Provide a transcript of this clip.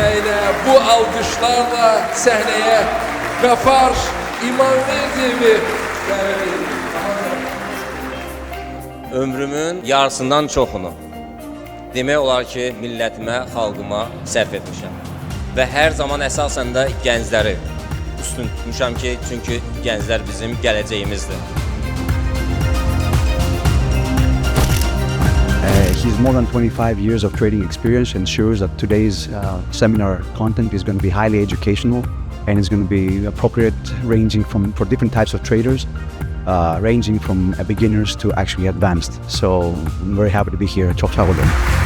Ve yine bu alkışlarla sahneye Gafar İmanverdiyevi Ömrümün yarısından çoxunu demək olar ki, millətimə, xalqıma sərf etmişəm. Və hər zaman əsasən də gəncləri üstün tutmuşam ki, çünki gənclər bizim gələcəyimizdir. He's more than 25 years of trading experience and ensures that today's seminar content is going to be highly educational and is going to be appropriate ranging for different types of traders, ranging from beginners to actually advanced. So I'm very happy to be here to talk with them.